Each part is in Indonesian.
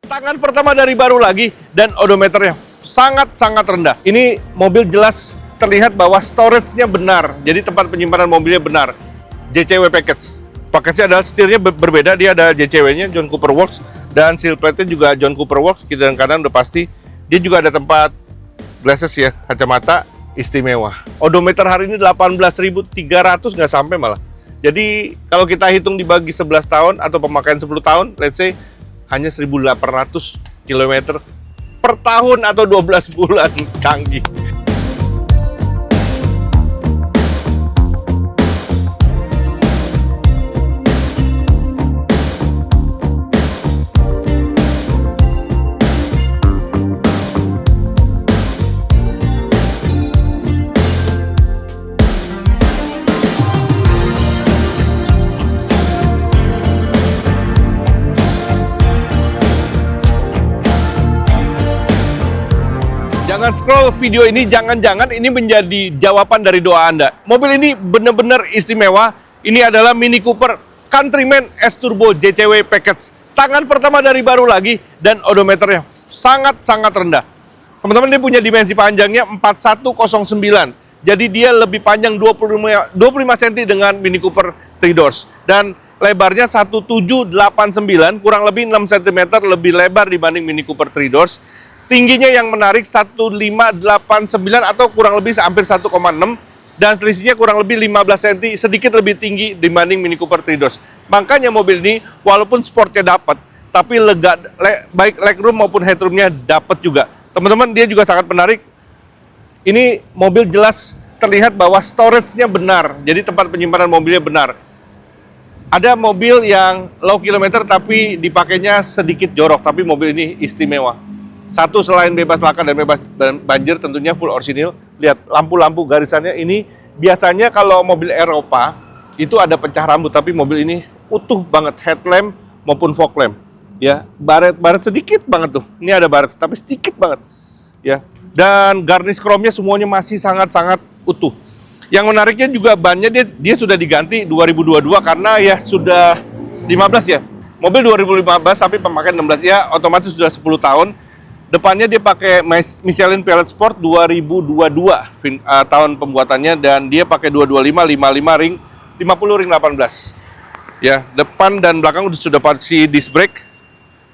Tangan pertama dari baru lagi dan odometernya sangat-sangat rendah. Ini mobil jelas terlihat bahwa storage-nya benar, jadi tempat penyimpanan mobilnya benar. JCW Package. Package-nya adalah setirnya berbeda, dia ada JCW-nya, John Cooper Works, dan seal plate-nya juga John Cooper Works, kiri dan kanan udah pasti. Dia juga ada tempat glasses ya, kacamata istimewa. Odometer hari ini 18.300, nggak sampai malah. Jadi kalau kita hitung dibagi 11 tahun atau pemakaian 10 tahun, let's say hanya 1.800 km per tahun atau 12 bulan. Canggih. Jangan scroll video ini, jangan-jangan ini menjadi jawaban dari doa Anda. Mobil ini benar-benar istimewa. Ini adalah Mini Cooper Countryman S Turbo JCW Package. Tangan pertama dari baru lagi dan odometernya sangat-sangat rendah. Teman-teman, dia punya dimensi panjangnya 4109. Jadi dia lebih panjang 25 cm dengan Mini Cooper 3 Doors. Dan lebarnya 1789, kurang lebih 6 cm lebih lebar dibanding Mini Cooper 3 Doors. Tingginya yang menarik 1589 atau kurang lebih hampir 1,6, dan selisihnya kurang lebih 15 cm, sedikit lebih tinggi dibanding Mini Cooper 3 Doors. Makanya mobil ini walaupun sportnya dapat, tapi lega, baik legroom maupun headroomnya dapat juga. Teman-teman, dia juga sangat menarik. Ini mobil jelas terlihat bahwa storage-nya benar, jadi tempat penyimpanan mobilnya benar. Ada mobil yang low kilometer tapi dipakainya sedikit jorok, tapi mobil ini istimewa. Satu, selain bebas laka dan bebas banjir, tentunya full orisinil. Lihat lampu-lampu garisannya ini. Biasanya kalau mobil Eropa itu ada pecah rambut, tapi mobil ini utuh banget, headlamp maupun fog lamp. Ya, baret sedikit banget tuh. Ini ada baret tapi sedikit banget. Ya, dan garnish chrome-nya semuanya masih sangat-sangat utuh. Yang menariknya juga bannya dia sudah diganti 2022 karena ya sudah 15 ya. Mobil 2015 tapi pemakaian 16 ya, otomatis sudah 10 tahun. Depannya dia pakai Michelin Pilot Sport 2022 tahun pembuatannya, dan dia pakai 225 55 ring 50 ring 18. Ya, depan dan belakang sudah pasti disc brake.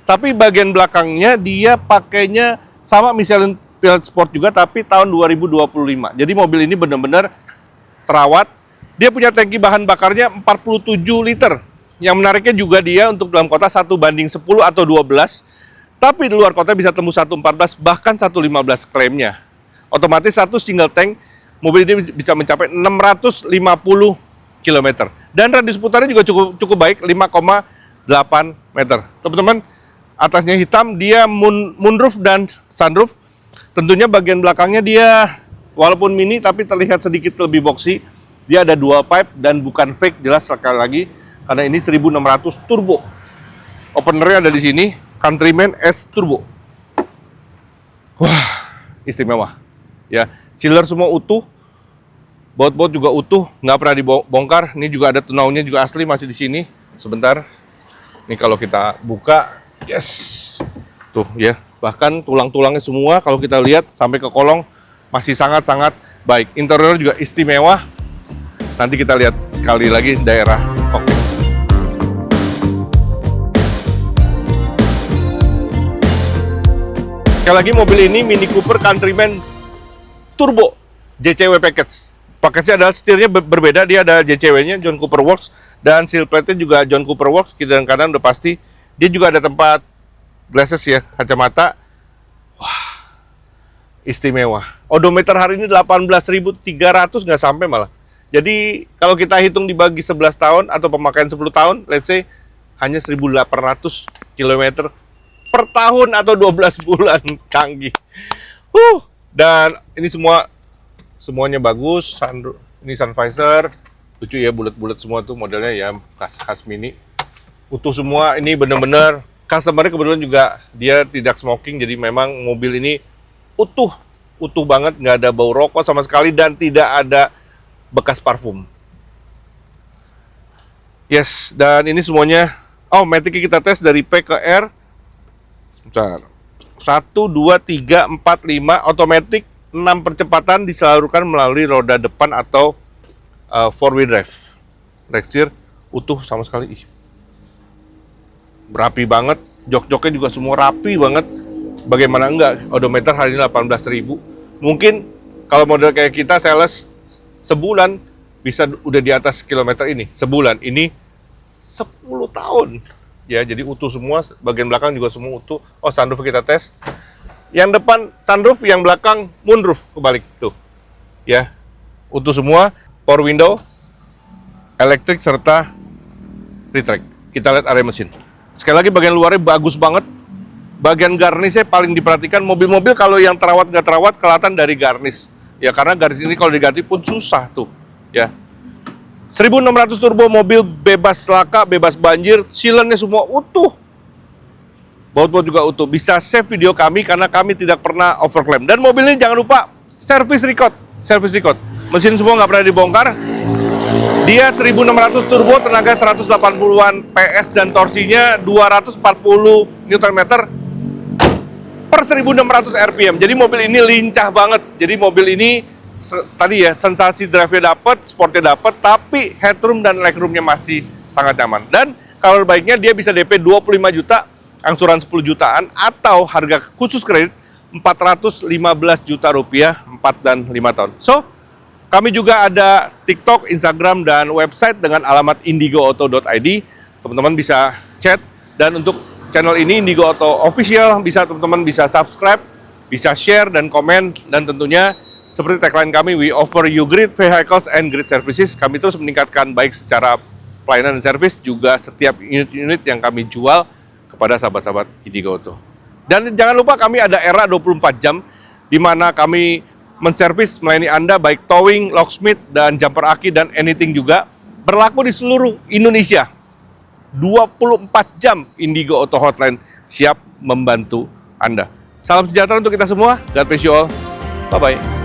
Tapi bagian belakangnya dia pakainya sama Michelin Pilot Sport juga tapi tahun 2025. Jadi mobil ini benar-benar terawat. Dia punya tangki bahan bakarnya 47 liter. Yang menariknya juga dia untuk dalam kota 1:10 atau 12. Tapi di luar kota bisa tembus 114 bahkan 115 klaimnya. Otomatis satu single tank mobil ini bisa mencapai 650 km. Dan radius putarnya juga cukup baik, 5,8 meter. Teman-teman, atasnya hitam, dia moonroof dan sunroof. Tentunya bagian belakangnya dia walaupun mini tapi terlihat sedikit lebih boxy. Dia ada dual pipe dan bukan fake, jelas sekali lagi karena ini 1600 turbo. Openernya ada di sini. Countryman S Turbo. Wah, istimewa. Ya, chiller semua utuh. Baut-baut juga utuh, nggak pernah dibongkar. Ini juga ada tunaunya juga asli, masih di sini. Sebentar. Ini kalau kita buka, yes. Tuh ya, bahkan tulang-tulangnya semua kalau kita lihat sampai ke kolong masih sangat-sangat baik. Interior juga istimewa. Nanti kita lihat sekali lagi daerah kokpit. Sekali lagi, mobil ini Mini Cooper Countryman Turbo JCW Package. Package-nya adalah setirnya berbeda, dia ada JCW-nya John Cooper Works, dan seal plate-nya juga John Cooper Works, kiri dan kanan udah pasti. Dia juga ada tempat glasses ya, kacamata. Wah, istimewa. Odometer hari ini 18.300, nggak sampai malah. Jadi kalau kita hitung dibagi 11 tahun atau pemakaian 10 tahun, let's say hanya 1.800 km per tahun atau 12 bulan. Canggih. Dan ini semuanya bagus. Ini sun visor, lucu ya, bulat-bulat semua tuh modelnya ya, khas mini. Utuh semua. Ini bener-bener customer-nya kebetulan juga dia tidak smoking, jadi memang mobil ini utuh banget, nggak ada bau rokok sama sekali dan tidak ada bekas parfum. Yes, dan ini semuanya. Oh, Matic kita tes dari P ke R. 1, 2, 3, 4, 5 otomatis 6 percepatan disalurkan melalui roda depan atau 4-wheel drive. Reksir utuh sama sekali. Rapi banget, jok-joknya juga semua rapi banget. Bagaimana enggak, odometer hari ini 18.000. Mungkin kalau model kayak kita sales sebulan bisa udah di atas kilometer ini. Sebulan ini 10 tahun. Ya, jadi utuh semua, bagian belakang juga semua utuh. Oh, sunroof kita tes. Yang depan sunroof, yang belakang moonroof kebalik tuh. Ya. Utuh semua, power window, elektrik serta retract. Kita lihat area mesin. Sekali lagi bagian luarnya bagus banget. Bagian garnisnya paling diperhatikan. Mobil-mobil kalau yang terawat nggak terawat kelihatan dari garnis. Ya karena garis ini kalau diganti pun susah tuh. Ya. 1600 turbo, mobil bebas laka, bebas banjir, sealannya semua utuh. Baut-baut juga utuh. Bisa save video kami karena kami tidak pernah overclaim. Dan mobil ini jangan lupa service record. Service record. Mesin semua nggak pernah dibongkar. Dia 1600 turbo, tenaga 180-an PS dan torsinya 240 Nm per 1600 RPM. Jadi mobil ini lincah banget. Jadi mobil ini tadi ya sensasi drive-nya dapat, sportnya dapat, tapi headroom dan legroomnya masih sangat nyaman. Dan kalau baiknya dia bisa DP 25 juta, angsuran 10 jutaan, atau harga khusus kredit 415 juta rupiah 4 dan 5 tahun. So, kami juga ada TikTok, Instagram, dan website dengan alamat indigoauto.id. Teman-teman bisa chat. Dan untuk channel ini, Indigo Auto Official, teman-teman bisa subscribe, bisa share dan komen. Dan tentunya, seperti tagline kami, we offer you great vehicles and great services. Kami terus meningkatkan baik secara pelayanan dan servis, juga setiap unit-unit yang kami jual kepada sahabat-sahabat Indigo Auto. Dan jangan lupa kami ada era 24 jam, di mana kami menservis melayani Anda baik towing, locksmith, dan jumper aki, dan anything juga. Berlaku di seluruh Indonesia. 24 jam Indigo Auto Hotline siap membantu Anda. Salam sejahtera untuk kita semua. God bless you all. Bye-bye.